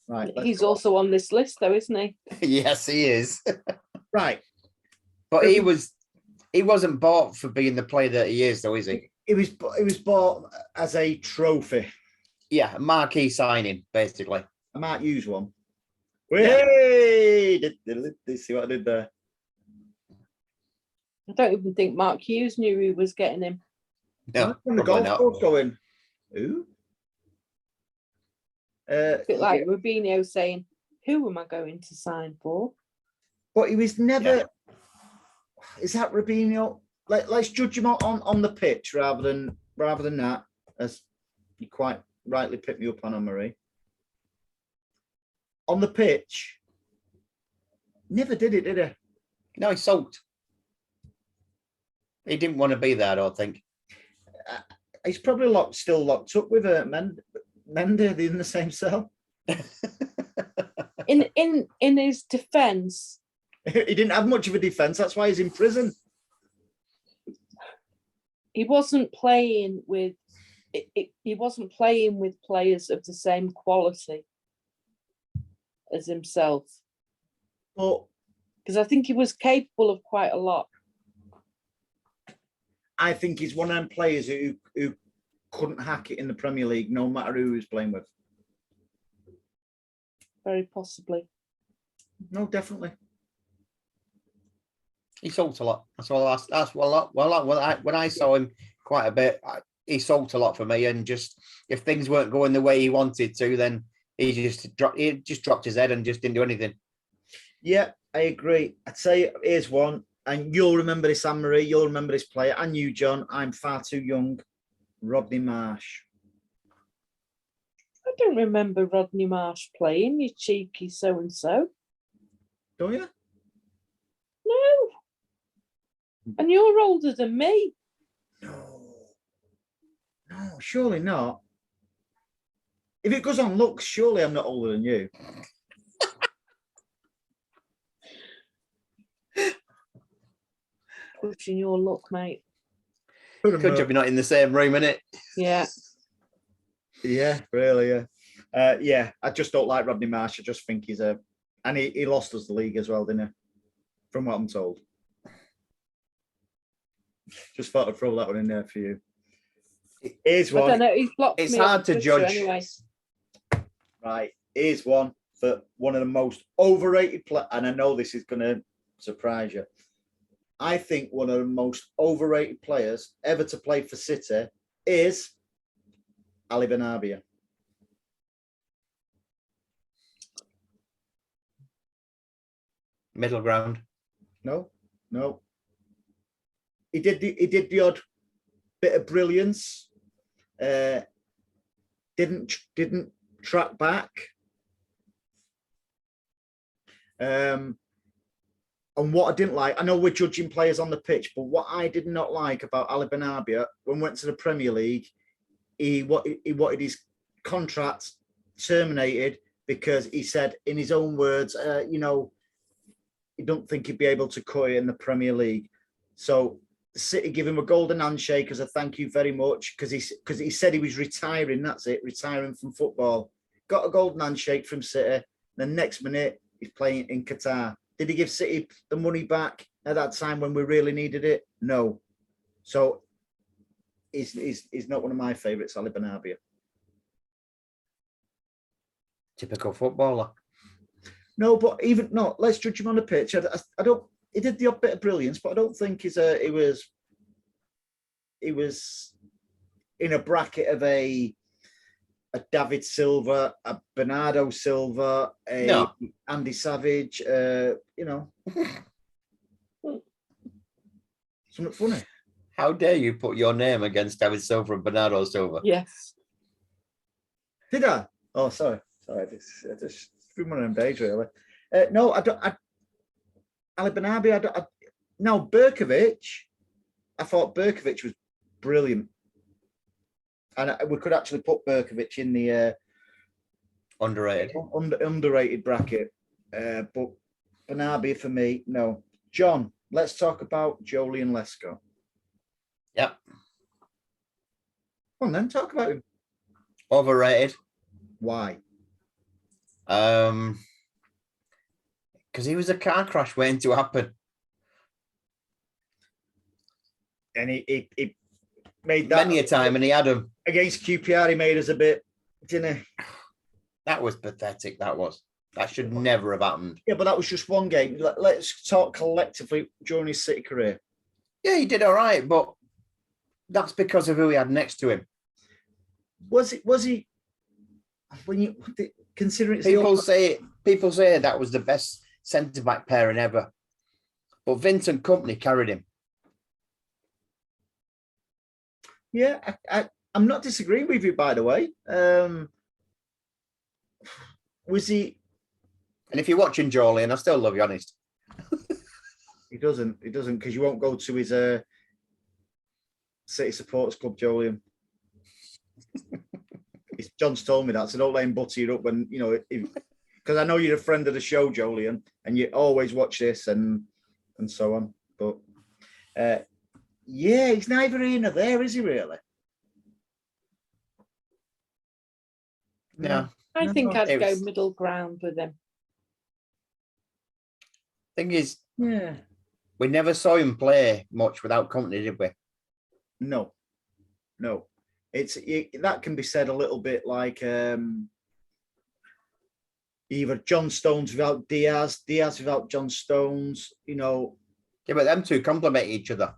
Right. He's also on this list though, isn't he? Yes, he is. Right. But he wasn't bought for being the player that he is, though, is he? It was bought as a trophy. Yeah, a marquee signing, basically. I might use one. Hey! Did see what I did there? I don't even think Mark Hughes knew who was getting him. No, the golf course going. Who? A bit like Robinho saying, "Who am I going to sign for?" But he was never. Yeah. Is that Robinho? Let's judge him on the pitch rather than that, as you quite rightly picked me up on, Anne-Marie. On the pitch, never did it, did he? No, he sulked. He didn't want to be there, I don't think. He's probably still locked up with Mendy in the same cell. In his defence, he didn't have much of a defence. That's why he's in prison. He wasn't playing with. He wasn't playing with players of the same quality as himself. But because I think he was capable of quite a lot. I think he's one of them players who couldn't hack it in the Premier League, no matter who he was playing with. Very possibly. No, definitely. He sold a lot. That's all. That's well. When I saw him quite a bit, he sold a lot for me. And just if things weren't going the way he wanted to, then he just dropped his head and just didn't do anything. Yeah, I agree. I'd say here's one, and you'll remember this, Anne-Marie. You'll remember this player, and you, John. I'm far too young. Rodney Marsh. I don't remember Rodney Marsh playing, you cheeky so-and-so. Don't you? No. And you're older than me. No, surely not. If it goes on looks, surely I'm not older than you. Pushing your luck, mate. Good job you're not in the same room, innit? Yeah. Yeah, really, yeah. Yeah, I just don't like Rodney Marsh. I just think he's a... And he lost us the league as well, didn't he? From what I'm told. Just thought I'd throw that one in there for you. Here's I one. don't know. He's blocked It's me hard on to Twitter judge. anyway. Right, here's one for one of the most overrated players, and I know this is going to surprise you. I think one of the most overrated players ever to play for City is Ali Benarbia. Middle ground. No. He did the odd bit of brilliance. Didn't track back. And what I didn't like, I know we're judging players on the pitch, but what I did not like about Ali Benarbia when he went to the Premier League, he wanted his contract terminated because he said, in his own words, he don't think he'd be able to cut it in the Premier League. So City give him a golden handshake as a thank you very much because he said he was retiring. That's it, retiring from football. Got a golden handshake from City. The next minute he's playing in Qatar. Did he give City the money back at that time when we really needed it? No. So he's not one of my favourites, Ali Benarbia. Typical footballer. No, but let's judge him on the pitch. I don't. He did the odd bit of brilliance, but I don't think he was in a bracket of a David Silva, a Bernardo Silva, a Andy Savage. Something funny. How dare you put your name against David Silva and Bernardo Silva? Yes. Did I? Oh, sorry. I just threw one of them days, really. No, I don't. Ali Benarbia, now Berkovic, I thought Berkovic was brilliant. And we could actually put Berkovic in the underrated bracket. But Benarbia for me, no. John, let's talk about Joleon Lescott. Yep. Come on then, talk about him. Overrated. Why? Because he was a car crash waiting to happen. And he made that many a time, and he had him against QPR. He made us a bit, didn't he? That was pathetic. That should never have happened. Yeah, but that was just one game. Let's talk collectively during his City career. Yeah, he did all right, but that's because of who he had next to him. Was he? When you considering people say that was the best centre back pairing ever, but Vincent Kompany carried him. Yeah, I'm not disagreeing with you, by the way. Was he? And if you're watching Joleon, I still love you, honest. He doesn't, because you won't go to his City Supporters Club, Joleon. John's told me that, so don't let him butter you up when, because I know you're a friend of the show, Joleon, and you always watch this and so on. But yeah, he's neither here nor there, is he really? No. I think I'd go middle ground with him. Thing is, Yeah. we never saw him play much without company, did we? No. That can be said a little bit like either John Stones without Diaz, Diaz without John Stones, Yeah, but them two complement each other.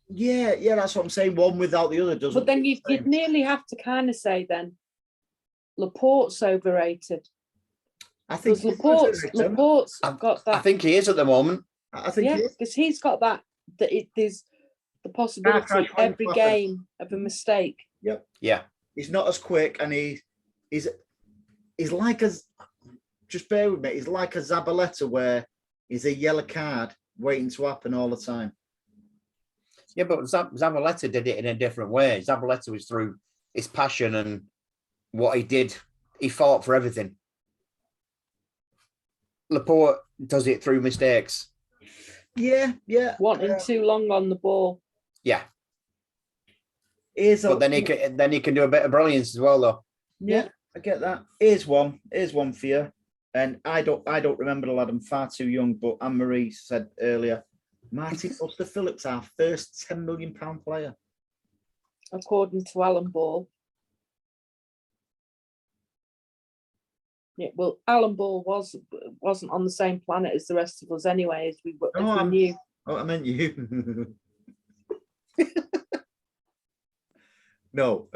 Yeah, that's what I'm saying. One without the other doesn't. But then you'd nearly have to kind of say then Laporte's overrated. I think Because Laporte's got that. I think he is at the moment. I think Yeah, because he's got that there's the possibility crash every won't happen. game of a mistake. Yep. Yeah. He's not as quick, and he's like a. Just bear with me. He's like a Zabaleta, where he's a yellow card waiting to happen all the time. Yeah, but Zabaleta did it in a different way. Zabaleta was through his passion and what he did. He fought for everything. Laporte does it through mistakes. Yeah. Wanting too long on the ball. Yeah. But then he can do a bit of brilliance as well, though. Yeah, I get that. Here's one for you. And I don't remember the lad. I'm far too young. But Anne Marie said earlier, Martin Buster Phillips, our first £10 million player, according to Alan Ball. Yeah, well, Alan Ball wasn't on the same planet as the rest of us anyway, as we knew. Oh, I meant you. No,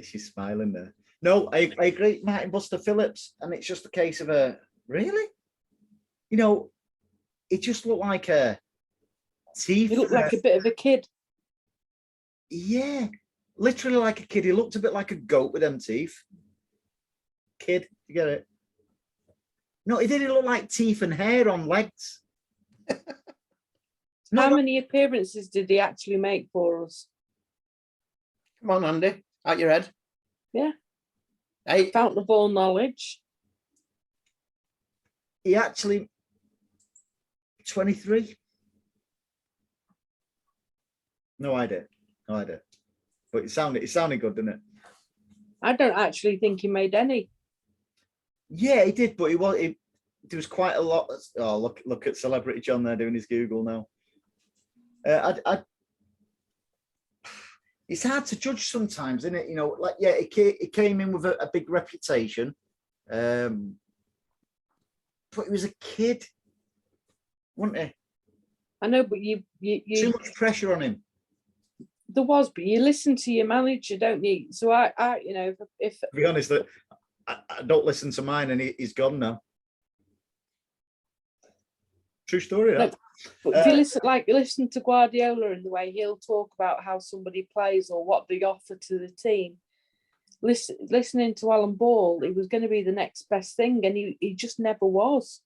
she's smiling there. No, I agree, Martin Buster Phillips, and it's just a case of really, it just looked like a teeth. He looked like a bit of a kid. Yeah, literally like a kid. He looked a bit like a goat with them teeth. Kid, you get it? No, he didn't look like teeth and hair on legs. How many appearances did he actually make for us? Come on, Andy, out your head. Yeah. Hey. Fountain of all knowledge. He actually 23. No idea. But it sounded good, didn't it? I don't actually think he made any. Yeah, he did, but there was quite a lot. Oh, look at Celebrity John there doing his Google now. It's hard to judge sometimes, isn't it? He came in with a big reputation, but he was a kid, wasn't he? I know, but you too much pressure on him. There was, but you listen to your manager, don't you? So I if to be honest, I don't listen to mine, and he's gone now. True story. No, but if you listen to Guardiola and the way he'll talk about how somebody plays or what they offer to the team. Listening to Alan Ball, he was going to be the next best thing, and he just never was.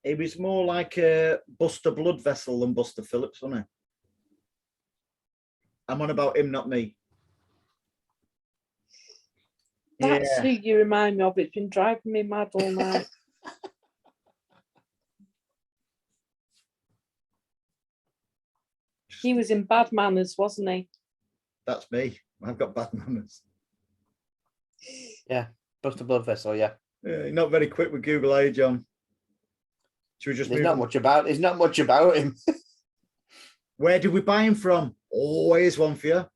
He was more like a Buster Blood Vessel than Buster Phillips, wasn't he? I'm on about him, not me. That's who you remind me of. It's been driving me mad all night. He was in bad manners, wasn't he? That's me. I've got bad manners. Yeah, Buster Blood Vessel, yeah. Not very quick with Google, are you, John? Should we just There's not much about him. Where did we buy him from? Oh, here's one for you.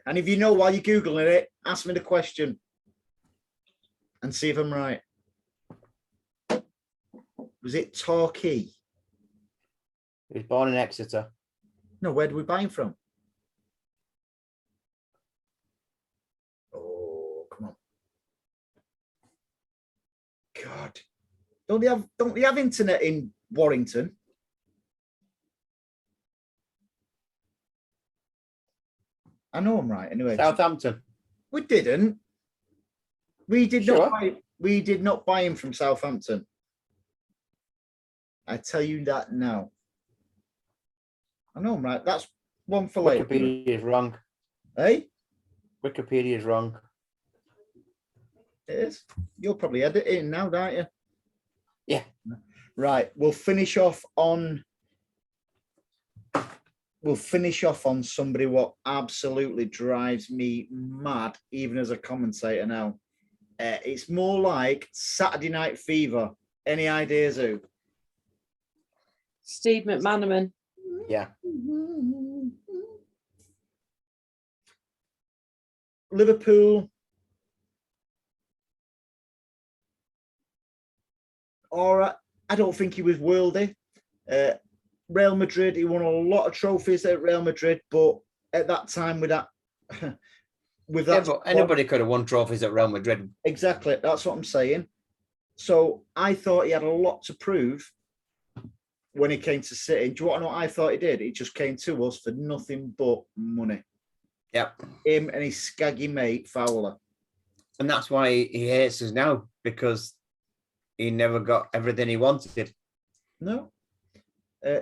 And if you know while you're Googling it, ask me the question and see if I'm right. Was it Torquay? He was born in Exeter. No, where did we buy him from? Oh, come on. God. Don't they have internet in Warrington? I know I'm right. Anyway, Southampton. We didn't. We did Sure. not buy him from Southampton. I tell you that now. I know I'm right. That's one for later. Wikipedia is wrong. Hey? Wikipedia is wrong. It is. You'll probably edit it in now, don't you? Yeah. Right. We'll finish off on somebody what absolutely drives me mad, even as a commentator now. It's more like Saturday Night Fever Any ideas who? Steve McManaman. Yeah. Liverpool. All right. I don't think he was worldy. Real Madrid, he won a lot of trophies at Real Madrid, but at that time with that Yeah, but anybody could have won trophies at Real Madrid. Exactly, that's what I'm saying. So I thought he had a lot to prove when he came to City. Do you want to know what I thought he did? He just came to us for nothing but money. Yep. Him and his scaggy mate Fowler. And that's why he hates us now, because he never got everything he wanted. No.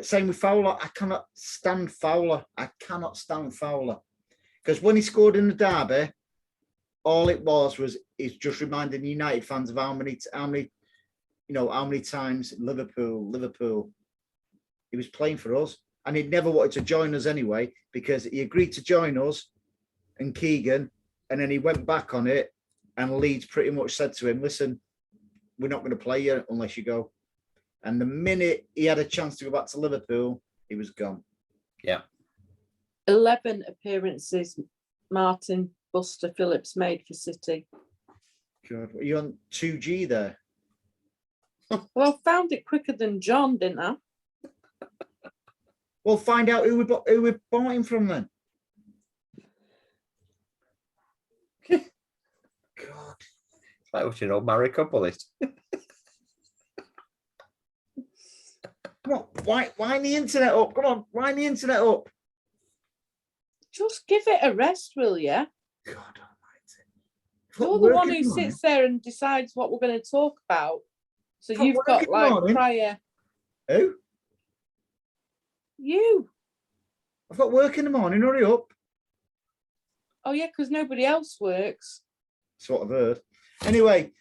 Same with Fowler. I cannot stand Fowler. Because when he scored in the derby, all it was he's just reminding United fans of how many times Liverpool. He was playing for us, and he never wanted to join us anyway, because he agreed to join us and Keegan, and then he went back on it, and Leeds pretty much said to him, "Listen, we're not going to play you unless you go." And the minute he had a chance to go back to Liverpool, he was gone. Yeah. 11 appearances Martin Buster Phillips made for City. God, were you on 2G there? Well, I found it quicker than John, didn't I? Well, find out who we bought him from then. God. Like we should all marry couple it. Come on, wind the internet up. Come on, wind the internet up. Just give it a rest, will you? God almighty. You're the one who sits there and decides what we're going to talk about. So you've got like prior. Who? You. I've got work in the morning. Hurry up. Oh yeah, because nobody else works. That's what I've heard. Anyway,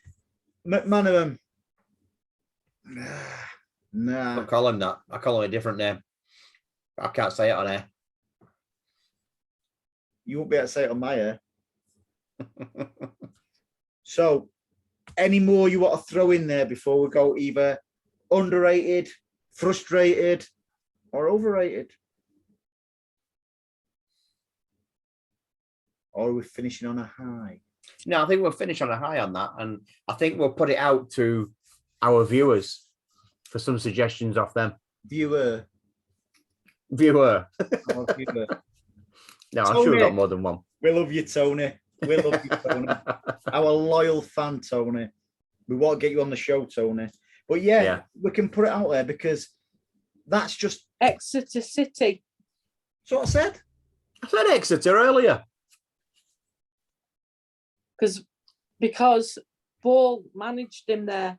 McManaman. Nah. I don't call him that. I call him a different name. I can't say it on air. You won't be able to say it on my air. So, any more you want to throw in there before we go either underrated, frustrated, or overrated? Or are we finishing on a high? No, I think we'll finish on a high on that. And I think we'll put it out to our viewers for some suggestions off them. Viewer. Oh, viewer. No, I'm sure we've got more than one. We love you, Tony. We love you, Tony. Our loyal fan, Tony. We want to get you on the show, Tony. But yeah, we can put it out there because that's just Exeter City. That's what I said. I said Exeter earlier. Because Ball managed him there.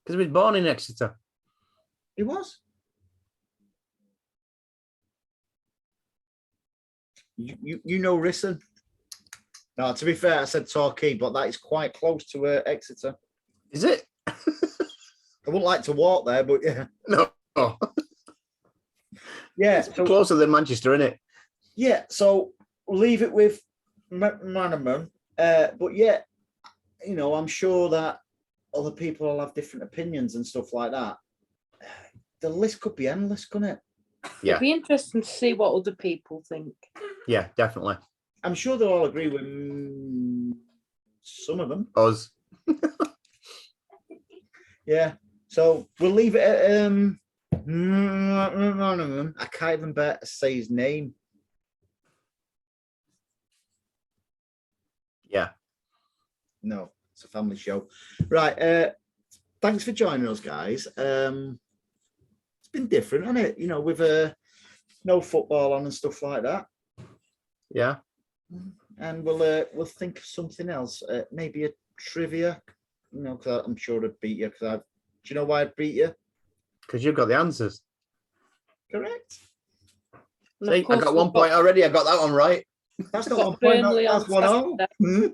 Because he was born in Exeter. He was. You know Risson. No, to be fair, I said Torquay, but that is quite close to Exeter. Is it? I wouldn't like to walk there, but yeah. No. Yeah. It's closer than Manchester, isn't it? Yeah, so leave it with McManaman. But yeah, I'm sure that other people will have different opinions and stuff like that. The list could be endless, couldn't it? Yeah. It'd be interesting to see what other people think. Yeah, definitely. I'm sure they'll all agree with some of them. Us. Yeah. So we'll leave it at I can't even bear to say his name. Yeah. No, it's a family show. Right. Thanks for joining us, guys. It's been different, hasn't it? With no football on and stuff like that. Yeah. And we'll think of something else. Maybe a trivia. Because I'm sure I'd beat you. Do you know why I'd beat you? Because you've got the answers. Correct. See, I got 1 point already. I got that one right. That's not 1 point. That's 1-0.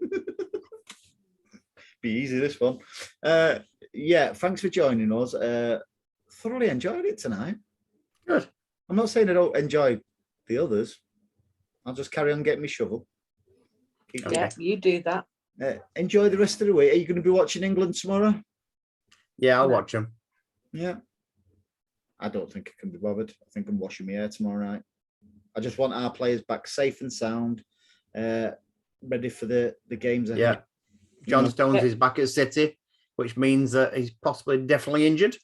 Be easy, this one. Yeah, thanks for joining us. Thoroughly enjoyed it tonight. Good. I'm not saying I don't enjoy the others. I'll just carry on getting my shovel. Yeah, you do that. Enjoy the rest of the week. Are you going to be watching England tomorrow? Yeah, I'll No. watch them. Yeah. I don't think I can be bothered. I think I'm washing my hair tomorrow night. I just want our players back safe and sound, ready for the games ahead. Yeah. John know. Stones Yeah. is back at City, which means that he's possibly definitely injured.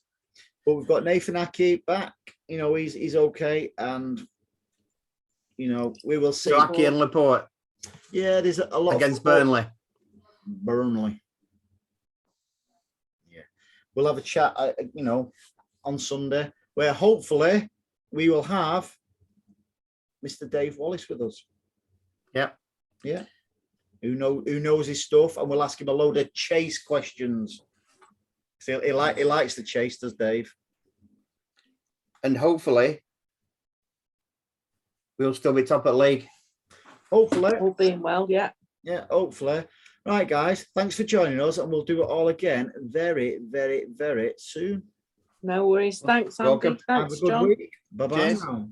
But we've got Nathan Aki back. He's okay, and we will see. So Aki and Laporte Yeah, there's a lot against of football. Burnley. Yeah, we'll have a chat. On Sunday, where hopefully we will have Mr. Dave Wallace with us. Yeah. Yeah. Who knows his stuff, and we'll ask him a load of chase questions. He likes the chase, does Dave? And hopefully we'll still be top at league. Hopefully. All being well, yeah. Yeah, hopefully. Right, guys. Thanks for joining us, and we'll do it all again very, very, very soon. No worries. Thanks, Andy. Welcome. Have Thanks, a good John. week. Bye-bye Cheers. now.